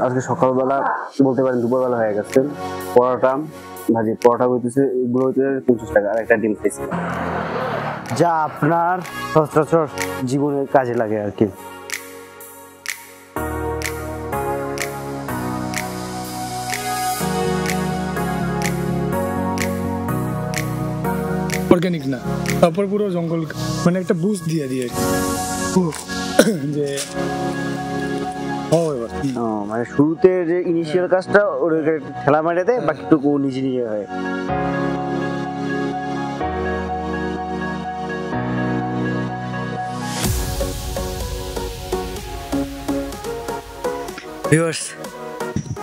আজকে সকালবেলা বলতে পারেন দুপুরবেলা হয়ে গেছে। পরোটা ভাজি, পরোটা হইতেছে এগুলো হইতে 50 টাকা, আর একটা ডিম খাইছি, যা আপনার সচরাচর জীবনে কাজে লাগে আর কি। অর্গানিক না, তারপর পুরো জঙ্গল, মানে একটা বুস্ট দিয়ে দিয়ে যে মানে শুরুতে যে ইনিশিয়াল কাজটা ওর ঠেলা মারে দেয়, বাকিটুকু নিজে নিজে হয়।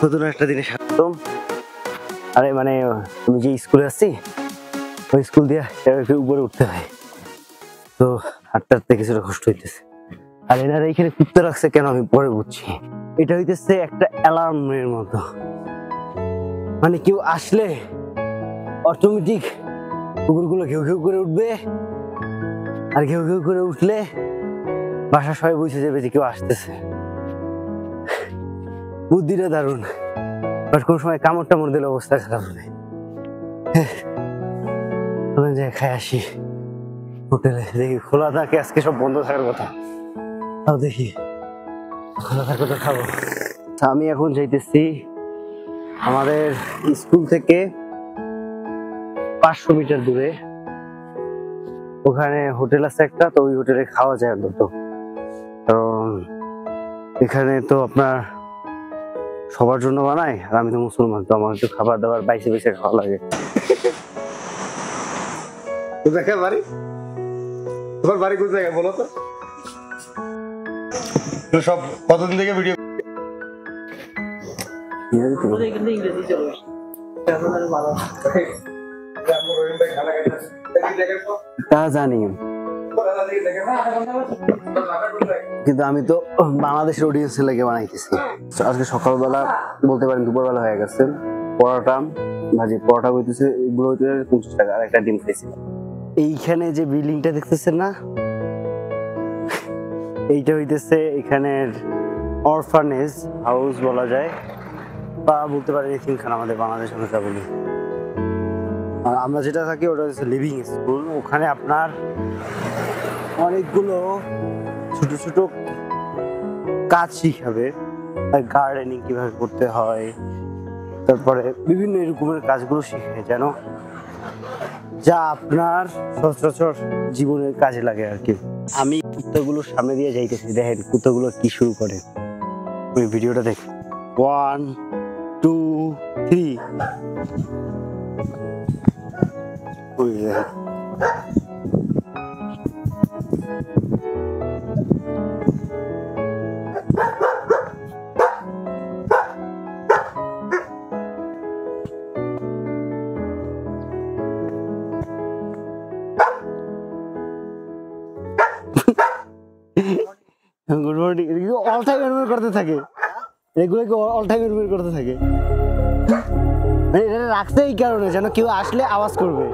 নতুন একটা দিনে স্বাগতম। আরে মানে আমি যে স্কুলে আসছি, ওই স্কুল দিয়ে উপরে উঠতে হয়, তো হাঁটতে হাঁটতে কিছুটা কষ্ট হইতেছে। আর এনারা এখানে কুত্তে রাখছে কেন আমি পরে বুঝছি। এটা হইতেছে একটা অ্যালার্মের মতো, মানে কেউ আসলে অটোমেটিক কুকুরগুলো ঘেউ ঘেউ করে উঠবে, আর ঘেউ ঘেউ করে উঠলে বাসা সবাই বুঝে যাবে যে কেউ আসতেছে। বুদ্ধিটা দারুণ, বাট কোন সময় কামড় টামড় দিলে অবস্থা খারাপ হবে। খাই আসি হোটেলে, দেখি খোলা থাকে, আজকে সব বন্ধ থাকার কথা, তাও দেখি খোলা থাকার কথা খাবো। আমি এখন যাইতেছি আমাদের স্কুল থেকে 500 মিটার দূরে, ওখানে হোটেল আছে একটা, তো ওই হোটেলে খাওয়া যায় অন্তত। কারণ এখানে তো আপনার সবার জন্য বানায়, আর আমি তো মুসলমান, তো আমার একটু খাবার দাবার বাইসে বাইসে খাওয়া লাগে। কোথায় বাড়ি? তোমার বাড়ি কোন জায়গায় বলো তো? সব কতদিন থেকে ভিডিও? তা জানি, কিন্তু আমি তো বাংলাদেশের অডিয়েন্সের লেগে বানাইতেছি। আজকে সকালবেলা বলতে পারেন দুপুরবেলা হয়ে গেছে। পরোটা ভাজি, পরোটা হইতেছে এগুলো হইতে 50 টাকা, আর একটা ডিম খাইছি। এইখানে যে বিল্ডিংটা দেখতেছেন না, এইটা হইতেছে এখানের অরফানেজ হাউস বলা যায়, বা বলতে পারেন এতিমখানা আমাদের বাংলাদেশে আমরা বলি। আর আমরা যেটা থাকি ওটা হচ্ছে লিভিং স্কুল। ওখানে আপনার অনেকগুলো ছোট ছোট কাজ শিখাবে, গার্ডেনিং কিভাবে করতে হয়, তারপরে বিভিন্ন এরকমের কাজগুলো শিখে, যেন যা আপনার সচরাচর জীবনের কাজে লাগে আর কি। আমি কুত্তাগুলোর সামনে দিয়ে যাইতেছি, দেখেন কুত্তাগুলো কি শুরু করে। ওই ভিডিওটা দেখ, 1 2 3, ওই দেখেন। গুড মর্নিং, অল টাইম এরকম করতে থাকে, এগুলো কি অল টাইম এরকম করতে থাকে। মানে এটা রাখতে এই কারণে যেন কেউ আসলে আওয়াজ করবে।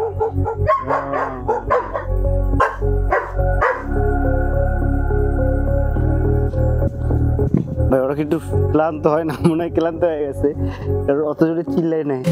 ভাই ওরা কিন্তু ক্লান্ত হয় না, মনে হয় ক্লান্ত হয়ে গেছে, কারণ অত জোরে চিল্লাই নেয়।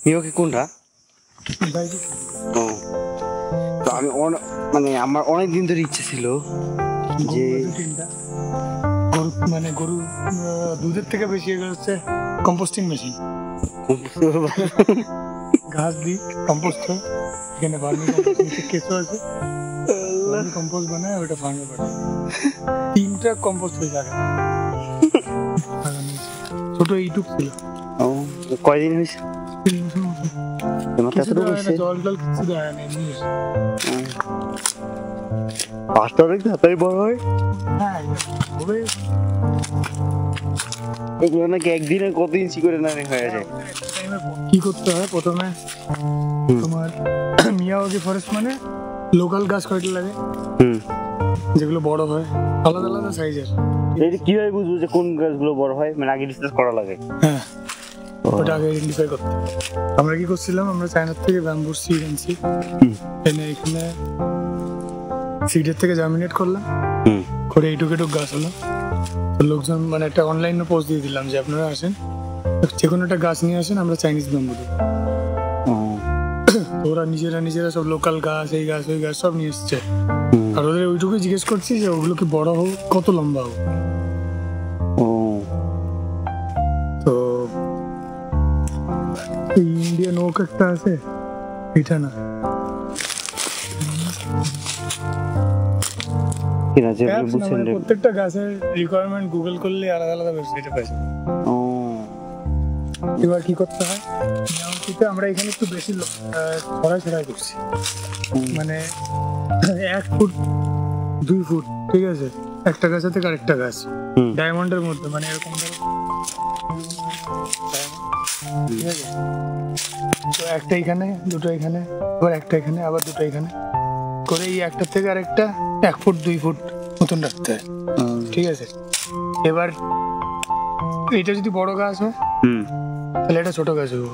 নিয়োগে কোনটা? ও, তো আমি মানে আমার অনেক দিন ধরে ইচ্ছে ছিল যে গরু মানে গরু দুধের থেকে বেশি এগুলো হচ্ছে কম্পোস্টিং মেশিন। ঘাস দিই কম্পোস্ট হয়, এখানে ভার্মি কম্পোস্ট কেঁচো আছে, কম্পোস্ট বানায় ওটা ফার্মে পাঠায়। 3টা কম্পোস্ট হয়ে যাবে। ছোট এইটুক ছিল। ও, কয়দিন হয়েছে? জল টল কিছু দেয় না, এমনি এসে। পাঁচটা অনেক তাড়াতাড়ি বড় হয়। হ্যাঁ, হবে। এগুলো নাকি একদিনে কত ইঞ্চি করে না হয়ে যায়। কি করতে হয় প্রথমে, তোমার মিয়াওয়াকি ফরেস্ট মানে লোকাল গাছ কয়টা লাগে, যেগুলো বড় হয় আলাদা আলাদা সাইজের। এটা কিভাবে বুঝবো যে কোন গাছগুলো বড় হয়? মানে আগে রিসার্চ করা লাগে। হ্যাঁ, ওটা আগে আইডেন্টিফাই করতে। আমরা কি করছিলাম, আমরা চায়নার থেকে ব্যাম্বুর সিড আনছি, এনে এখানে সিডের থেকে জার্মিনেট করলাম, করে এইটুক এইটুক গাছ হলো। তো লোকজন মানে একটা অনলাইনে পোস্ট দিয়ে দিলাম যে আপনারা আসেন, যে কোনো একটা গাছ নিয়ে আসেন, আমরা চাইনিজ ব্যাম্বু দেবো। ওরা নিজেরা সব লোকাল গাছ, এই গাছ ওই গাছ সব নিয়ে এসছে। আর ওদের ওইটুকু জিজ্ঞেস করছি যে ওগুলো কি বড় হোক, কত লম্বা হোক। তো ইন্ডিয়ান ওক একটা আছে, এটা না, প্রত্যেকটা গাছের রিকোয়ারমেন্ট গুগল করলে আলাদা আলাদা ওয়েবসাইটে পাই। এবার কি করতে হয়, আমরা এখানে একটু বেশি ছড়াই করছি, মানে 1 ফুট 2 ফুট, ঠিক আছে, একটা গাছের থেকে আরেকটা গাছ ডায়মন্ডের মধ্যে, মানে এরকম ঠিক আছে। তো একটা এখানে, দুটো এখানে, আবার একটা এখানে, আবার দুটো এখানে করে এই একটা থেকে আরেকটা 1 ফুট 2 ফুট মতন রাখতে হয়, ঠিক আছে। এবার এটা যদি বড় গাছ হয় তাহলে এটা ছোট গাছ হবে,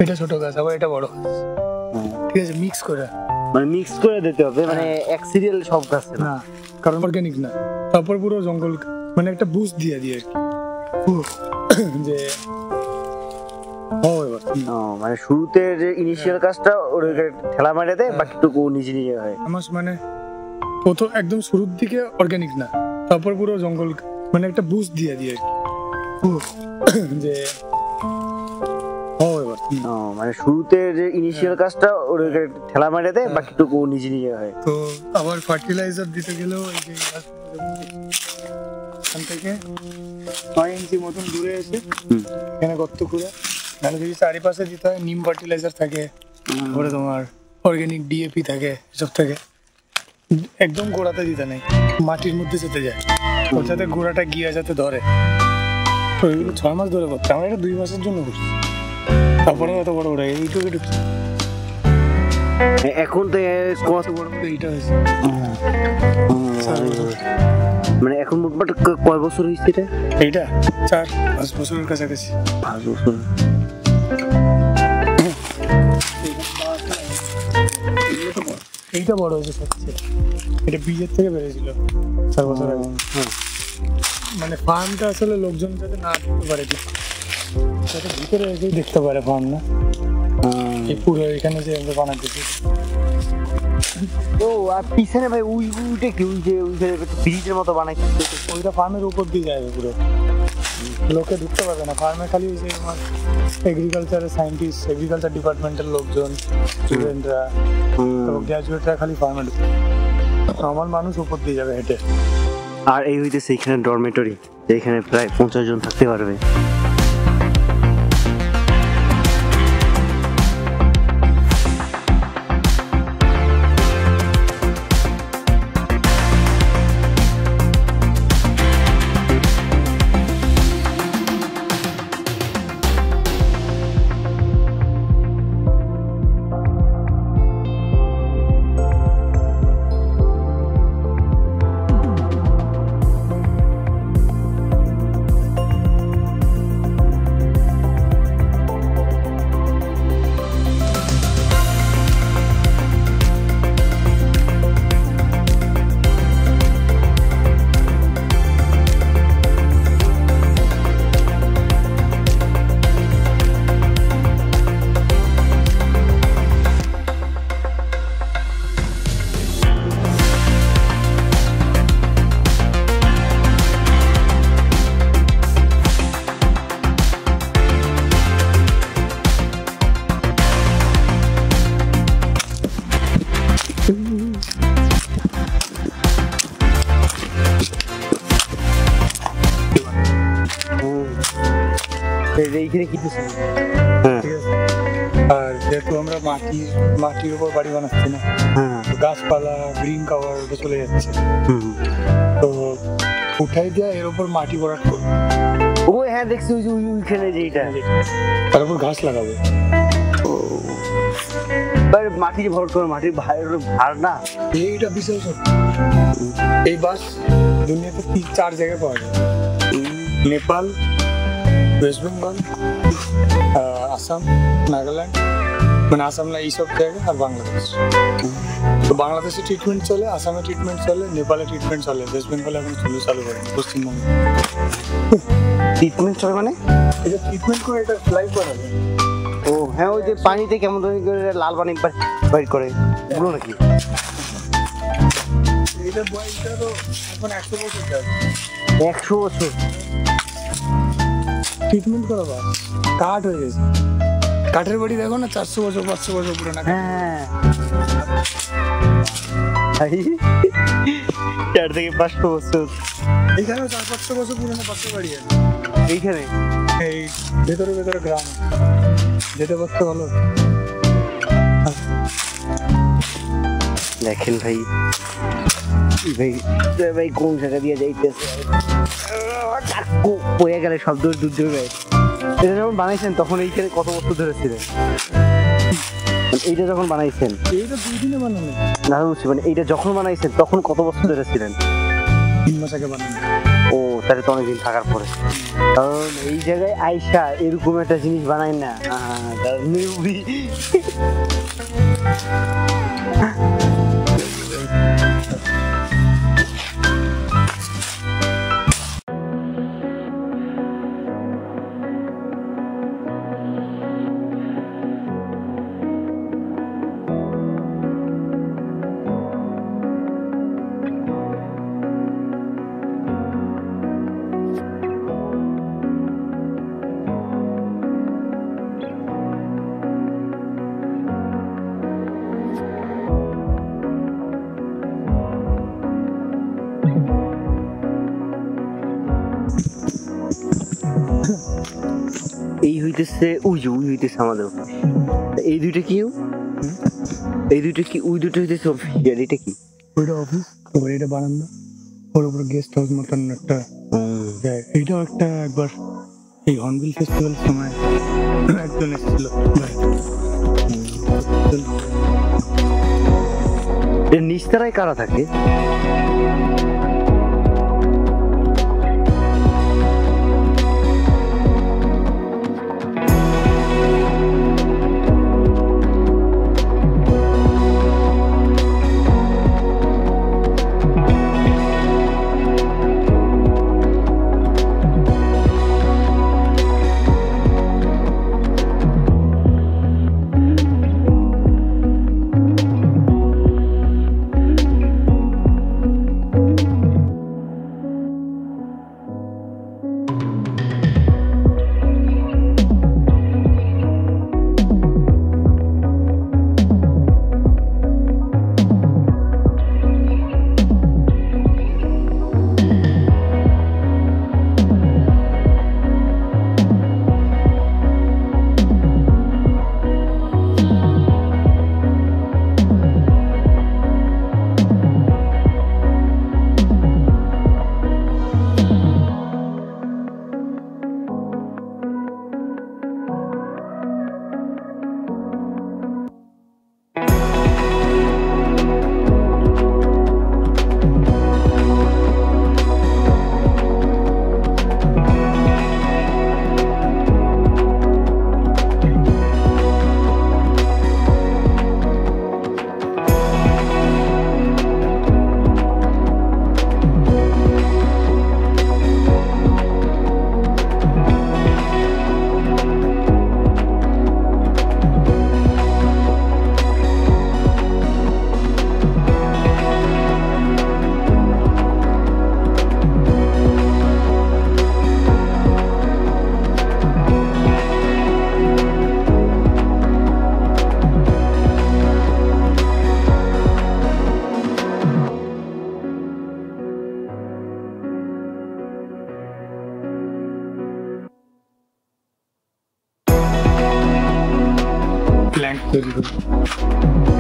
এটা ছোট গাছ, আবার এটা বড় গাছ, ঠিক আছে, মিক্স করে, মানে মিক্স করে দিতে হবে, মানে এক সিরিয়াল সব গাছ না, কারণ অর্গানিক না। তারপর পুরো জঙ্গল মানে একটা বুস্ট দিয়ে আর কি, যে মানে শুরুতে যে ইনিশিয়াল কাজটা ওর ঠেলা মারে দেয়, বাকিটুকু নিজে নিজে হয়। আমার মানে প্রথম একদম শুরুর দিকে অর্গানিক না, তারপর পুরো জঙ্গল মানে একটা বুস্ট দিয়ে আর কি, যে মানে শুরুতে যে ইনিশিয়াল কাজটা ওর ঠেলা মারে দেয়, বাকিটুকু নিজে নিজে হয়। তো আবার ফার্টিলাইজার দিতে গেলেও এই যে এখান থেকে 9 ইঞ্চি মতন দূরে এসে এখানে গর্ত করে, মানে যদি চারিপাশে দিতে হয় নিম ফার্টিলাইজার থাকে, তারপরে তোমার অর্গানিক ডিএপি থাকে, এসব থাকে, একদম গোড়াতে দিতে নেই, মাটির মধ্যে যেতে যায়, ওর যাতে গোড়াটা গিয়ে যাতে ধরে। ওইগুলো 6 মাস ধরে করতে, আমরা এটা 2 মাসের জন্য করছি, তারপরে এত বড় বড় এইটুকু ঢুকছে। এখন তো কত বড় এইটা হয়েছে, মানে এখন মোটমাট কয় বছর হয়েছে এটা? এইটা 4-5 বছরের কাছাকাছি। 5 বছর। এইটা বড় হয়েছে সবচেয়ে, এটা বীজের থেকে বেড়েছিল 4 বছর আগে। মানে ফার্মটা আসলে লোকজন যাতে না দেখতে পারে, যাতে ভিতরে এসেই দেখতে পারে ফার্ম, না এই পুরো এখানে যে আমরা বানাতেছি। ও আর পিছনে ভাই উইটা কি, ওই যে ব্রিজের মতো বানাইছে, ওইটা ফার্মের উপর দিয়ে যাবে, পুরো লোকে ঢুকতে পারবে না ফার্মে, খালি ওই যে আমার এগ্রিকালচারের সায়েন্টিস্ট, এগ্রিকালচার ডিপার্টমেন্টের লোকজন, স্টুডেন্টরা, গ্র্যাজুয়েটরা খালি ফার্মে ঢুকবে, আমার মানুষ উপর দিয়ে যাবে হেঁটে। আর এই হইতেছে এখানে ডরমেটরি, যেখানে প্রায় 50 জন থাকতে পারবে। এইখানে কি দিচ্ছে? ঠিক আছে, আর যেহেতু আমরা মাটির উপর বাড়ি বানাচ্ছি না, হ্যাঁ তো গাছপালা গ্রিন কাভার ওটা চলে যাচ্ছে, হুম। তো উঠাই দেওয়া এর উপর মাটি ভরাট করবো, ও হ্যাঁ দেখছি ওই যে ওইখানে যে এটা তার উপর ঘাস লাগাবে। মাটির ভর করে মাটির ভার না এইটা বিশাল ছোট। এই বাস দুনিয়াতে 4 জায়গায় পাওয়া যায়, নেপাল, ওয়েস্ট বেঙ্গল, আসাম, নাগাল্যান্ড, মানে আসাম না এইসব জায়গা, আর বাংলাদেশ। তো বাংলাদেশে ট্রিটমেন্ট চলে, আসামে ট্রিটমেন্ট চলে, নেপালে ট্রিটমেন্ট চলে, ওয়েস্ট বেঙ্গলে এখন চালু করে পশ্চিমবঙ্গে ট্রিটমেন্ট চলে। মানে এটা ট্রিটমেন্ট করে এটা ফ্লাই করা যায়। ও হ্যাঁ, ওই যে পানিতে কেমন করে লাল পানি বাইর করে ওগুলো নাকি? এটা বয়সটা তো এখন 100 বছর যাবে। 100 বছর ট্রিটমেন্ট করা বাস কাঠ হয়ে গেছে। কাঠের বাড়ি দেখো না, 400 বছর 500 বছর পুরোনো। হ্যাঁ 4 থেকে 500 বছর। এখানেও 400-500 বছর পুরোনো পাশের বাড়ি আছে এইখানে। এই ভেতরে গ্রাম, যেতে পারতে ভালো। দেখেন ভাই ভাই কোন জায়গা দিয়ে যাইতেছে, বয়ে গেলে শব্দ দুধ দেবে। এটা যখন বানাইছেন তখন এইখানে কত বছর ধরে ছিলেন? এইটা যখন বানাইছেন, এইটা 2 দিনে বানানো না বুঝছি, মানে এইটা যখন বানাইছেন তখন কত বছর ধরে ছিলেন? 3 মাস আগে বানানো। ও তাহলে তো অনেকদিন থাকার পরে, কারণ এই জায়গায় আইসা এরকম একটা জিনিস বানাই না। এই হইতেছে ওই হইতেছে আমাদের অফিস। এই দুইটা কি? এই দুইটা কি? ওই দুটো হইতেছে অফিস, আর এটা কি? ওইটা অফিস, ওর এটা বারান্দা, ওর উপর গেস্ট হাউস মতন একটা জায়গা। এইটাও একটা একবার এই হর্নবিল ফেস্টিভ্যাল সময় একজন এসেছিল। নিচতলায় কারা থাকে? তৈরি করে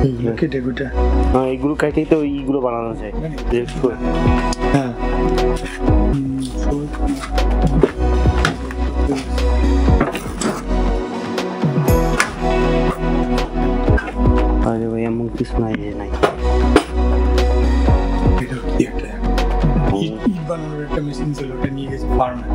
এইগুলো কেটে কুটে হ্যাঁ এইগুলো কাটেই তো এইগুলো বানানো যায় দেখছি করে। হ্যাঁ আরে ভাই এমন কিছু নাই যে নাই এটা কি একটা ইট বানানোর একটা মেশিন ছিল, ওটা নিয়ে গেছে ফার্মে।